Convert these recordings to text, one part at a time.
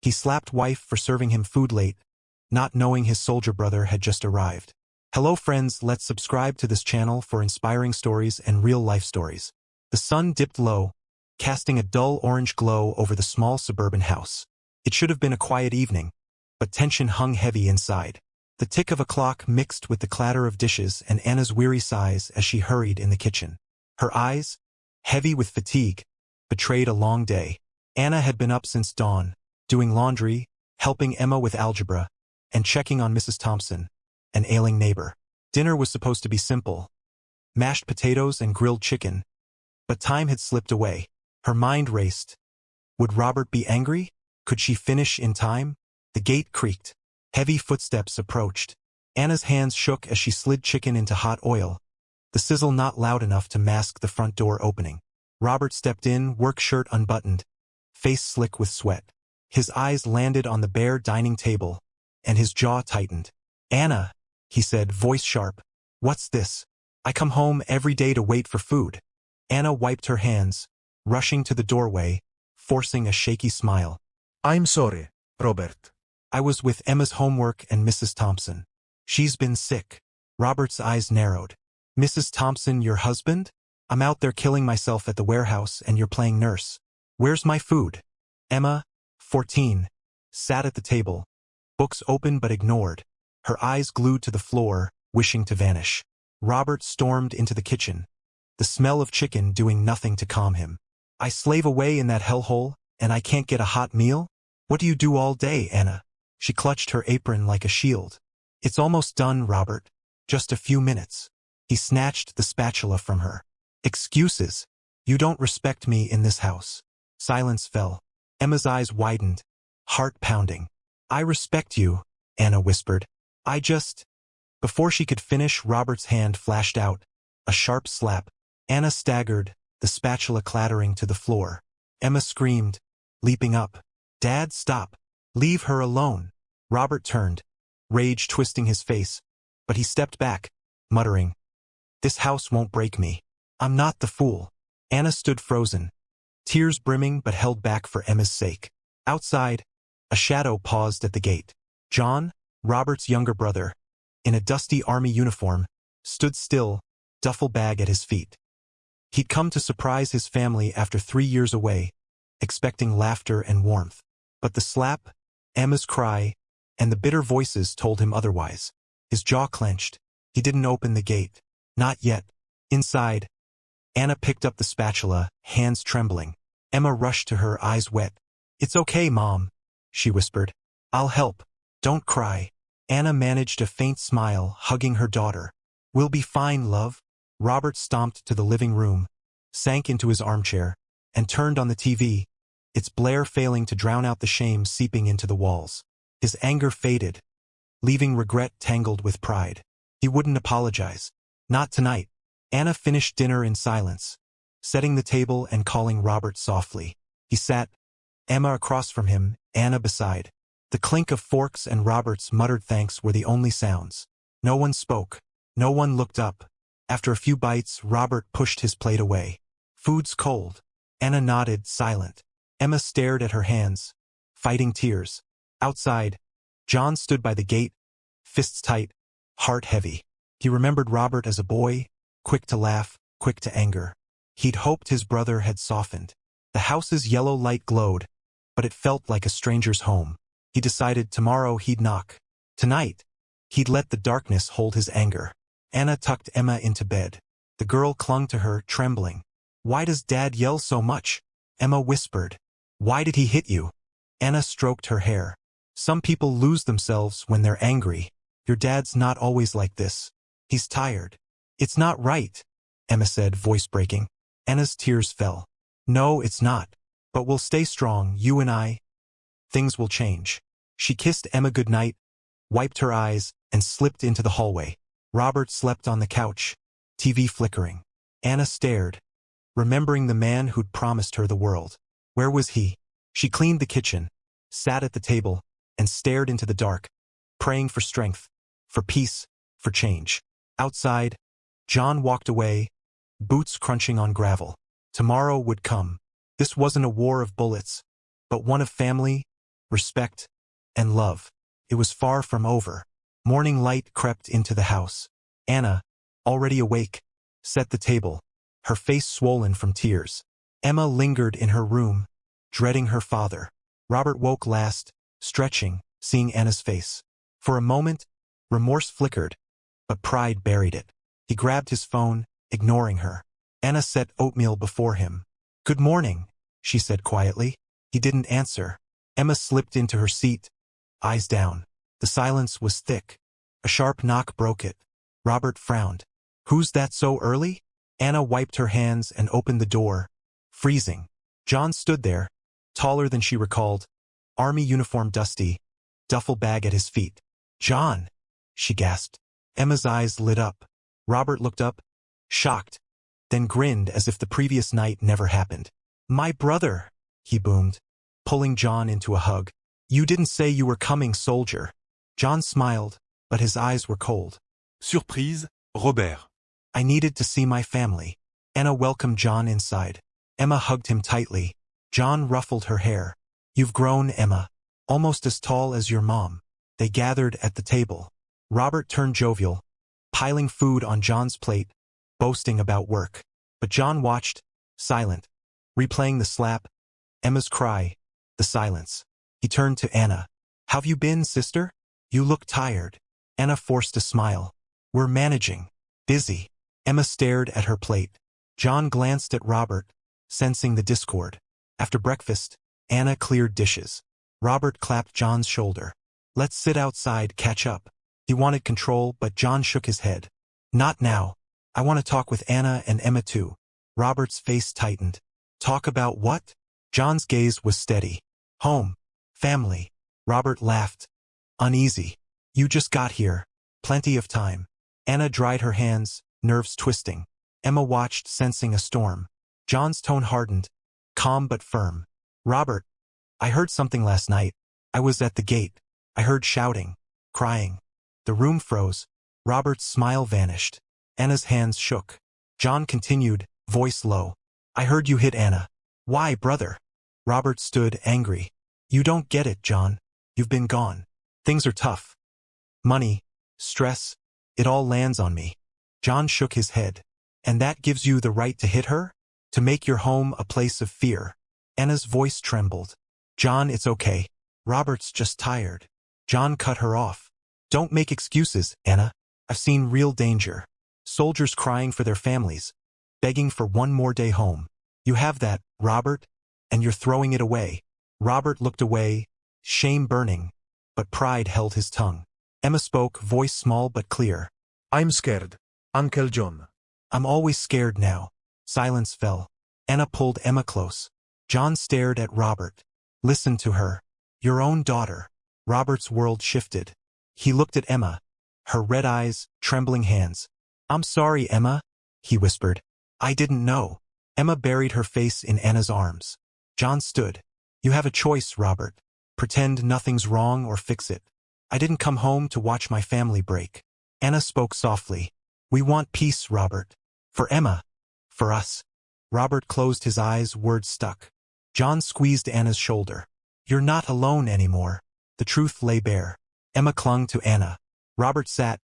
He slapped wife for serving him food late, not knowing his soldier brother had just arrived. Hello friends, let's subscribe to this channel for inspiring stories and real-life stories. The sun dipped low, casting a dull orange glow over the small suburban house. It should have been a quiet evening, but tension hung heavy inside. The tick of a clock mixed with the clatter of dishes and Anna's weary sighs as she hurried in the kitchen. Her eyes, heavy with fatigue, betrayed a long day. Anna had been up since dawn, doing laundry, helping Emma with algebra, and checking on Mrs. Thompson, an ailing neighbor. Dinner was supposed to be simple, mashed potatoes and grilled chicken, but time had slipped away. Her mind raced. Would Robert be angry? Could she finish in time? The gate creaked. Heavy footsteps approached. Anna's hands shook as she slid chicken into hot oil, the sizzle not loud enough to mask the front door opening. Robert stepped in, work shirt unbuttoned, face slick with sweat. His eyes landed on the bare dining table, and his jaw tightened. "Anna," he said, voice sharp. "What's this? I come home every day to wait for food." Anna wiped her hands, rushing to the doorway, forcing a shaky smile. "I'm sorry, Robert. "I was with Emma's homework and Mrs. Thompson. She's been sick." Robert's eyes narrowed. "Mrs. Thompson, your husband? I'm out there killing myself at the warehouse and you're playing nurse. Where's my food?" Emma, 14, sat at the table, books open but ignored, her eyes glued to the floor, wishing to vanish. Robert stormed into the kitchen, the smell of chicken doing nothing to calm him. "I slave away in that hellhole, and I can't get a hot meal? What do you do all day, Anna?" She clutched her apron like a shield. "It's almost done, Robert. Just a few minutes." He snatched the spatula from her. "Excuses. You don't respect me in this house." Silence fell. Emma's eyes widened, heart pounding. "I respect you," Anna whispered. "I just—" Before she could finish, Robert's hand flashed out, a sharp slap. Anna staggered, the spatula clattering to the floor. Emma screamed, leaping up. "Dad, stop. Leave her alone." Robert turned, rage twisting his face, but he stepped back, muttering, "This house won't break me. I'm not the fool." Anna stood frozen, tears brimming but held back for Emma's sake. Outside, a shadow paused at the gate. John, Robert's younger brother, in a dusty army uniform, stood still, duffel bag at his feet. He'd come to surprise his family after 3 years away, expecting laughter and warmth. But the slap, Emma's cry, and the bitter voices told him otherwise. His jaw clenched. He didn't open the gate. Not yet. Inside, Anna picked up the spatula, hands trembling. Emma rushed to her, eyes wet. "It's okay, Mom," she whispered. "I'll help. Don't cry." Anna managed a faint smile, hugging her daughter. "We'll be fine, love." Robert stomped to the living room, sank into his armchair, and turned on the TV, its blare failing to drown out the shame seeping into the walls. His anger faded, leaving regret tangled with pride. He wouldn't apologize. Not tonight. Anna finished dinner in silence, setting the table and calling Robert softly. He sat, Emma across from him, Anna beside. The clink of forks and Robert's muttered thanks were the only sounds. No one spoke. No one looked up. After a few bites, Robert pushed his plate away. "Food's cold." Anna nodded, silent. Emma stared at her hands, fighting tears. Outside, John stood by the gate, fists tight, heart heavy. He remembered Robert as a boy, quick to laugh, quick to anger. He'd hoped his brother had softened. The house's yellow light glowed, but it felt like a stranger's home. He decided tomorrow he'd knock. Tonight, he'd let the darkness hold his anger. Anna tucked Emma into bed. The girl clung to her, trembling. "Why does Dad yell so much?" Emma whispered. "Why did he hit you?" Anna stroked her hair. "Some people lose themselves when they're angry. Your dad's not always like this. He's tired." "It's not right," Emma said, voice breaking. Anna's tears fell. "No, it's not. But we'll stay strong, you and I. Things will change." She kissed Emma goodnight, wiped her eyes, and slipped into the hallway. Robert slept on the couch, TV flickering. Anna stared, remembering the man who'd promised her the world. Where was he? She cleaned the kitchen, sat at the table, and stared into the dark, praying for strength, for peace, for change. Outside, John walked away, boots crunching on gravel. Tomorrow would come. This wasn't a war of bullets, but one of family, respect, and love. It was far from over. Morning light crept into the house. Anna, already awake, set the table, her face swollen from tears. Emma lingered in her room, dreading her father. Robert woke last, stretching, seeing Anna's face. For a moment, remorse flickered, but pride buried it. He grabbed his phone, ignoring her. Anna set oatmeal before him. "Good morning," she said quietly. He didn't answer. Emma slipped into her seat, eyes down. The silence was thick. A sharp knock broke it. Robert frowned. "Who's that so early?" Anna wiped her hands and opened the door, freezing. John stood there, taller than she recalled, army uniform dusty, duffel bag at his feet. "John," she gasped. Emma's eyes lit up. Robert looked up, shocked, then grinned as if the previous night never happened. "My brother," he boomed, pulling John into a hug. "You didn't say you were coming, soldier." John smiled, but his eyes were cold. Surprise, Robert. "I needed to see my family." Anna welcomed John inside. Emma hugged him tightly. John ruffled her hair. "You've grown, Emma. Almost as tall as your mom." They gathered at the table. Robert turned jovial, piling food on John's plate, boasting about work. But John watched, silent, replaying the slap, Emma's cry, the silence. He turned to Anna. "How've you been, sister? You look tired." Anna forced a smile. "We're managing. Busy." Emma stared at her plate. John glanced at Robert, sensing the discord. After breakfast, Anna cleared dishes. Robert clapped John's shoulder. "Let's sit outside, catch up." He wanted control, but John shook his head. "Not now. I want to talk with Anna and Emma too." Robert's face tightened. "Talk about what?" John's gaze was steady. "Home. Family." Robert laughed. "Uneasy. You just got here. Plenty of time." Anna dried her hands, nerves twisting. Emma watched, sensing a storm. John's tone hardened, calm but firm. "Robert, I heard something last night. I was at the gate. I heard shouting, crying." The room froze. Robert's smile vanished. Anna's hands shook. John continued, voice low. "I heard you hit Anna." "Why, brother?" Robert stood, angry. "You don't get it, John. You've been gone. Things are tough. Money, stress, it all lands on me." John shook his head. "And that gives you the right to hit her? To make your home a place of fear?" Anna's voice trembled. "John, it's okay. Robert's just tired." John cut her off. "Don't make excuses, Anna. I've seen real danger. Soldiers crying for their families, begging for one more day home. You have that, Robert, and you're throwing it away." Robert looked away, shame burning, but pride held his tongue. Emma spoke, voice small but clear. I'm scared, Uncle John. "I'm always scared now." Silence fell. Anna pulled Emma close. John stared at Robert. "Listen to her. Your own daughter." Robert's world shifted. He looked at Emma, her red eyes, trembling hands. "I'm sorry, Emma," he whispered. "I didn't know." Emma buried her face in Anna's arms. John stood. "You have a choice, Robert. Pretend nothing's wrong or fix it. I didn't come home to watch my family break." Anna spoke softly. "We want peace, Robert. For Emma. For us." Robert closed his eyes, words stuck. John squeezed Anna's shoulder. "You're not alone anymore." The truth lay bare. Emma clung to Anna. Robert sat,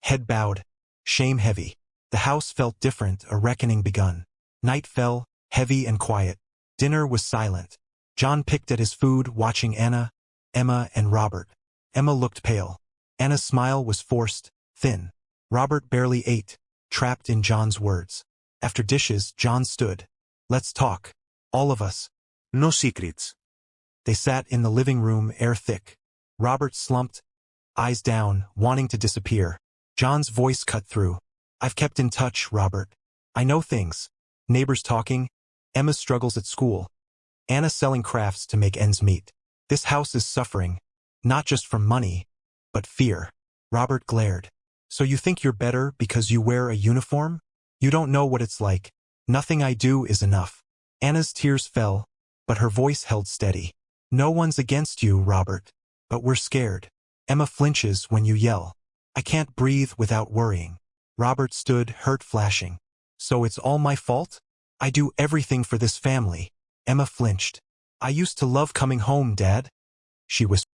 head bowed, shame heavy. The house felt different, a reckoning begun. Night fell, heavy and quiet. Dinner was silent. John picked at his food, watching Anna, Emma, and Robert. Emma looked pale. Anna's smile was forced, thin. Robert barely ate, trapped in John's words. After dishes, John stood. "Let's talk. All of us." No secrets. They sat in the living room, air thick. Robert slumped, eyes down, wanting to disappear. John's voice cut through. "I've kept in touch, Robert. I know things. Neighbors talking, Emma's struggles at school, Anna selling crafts to make ends meet. This house is suffering, not just from money, but fear." Robert glared. "So you think you're better because you wear a uniform? You don't know what it's like. Nothing I do is enough." Anna's tears fell, but her voice held steady. "No one's against you, Robert. But we're scared. Emma flinches when you yell. I can't breathe without worrying." Robert stood, hurt flashing. "So it's all my fault? I do everything for this family." Emma flinched. "I used to love coming home, Dad." she whispered.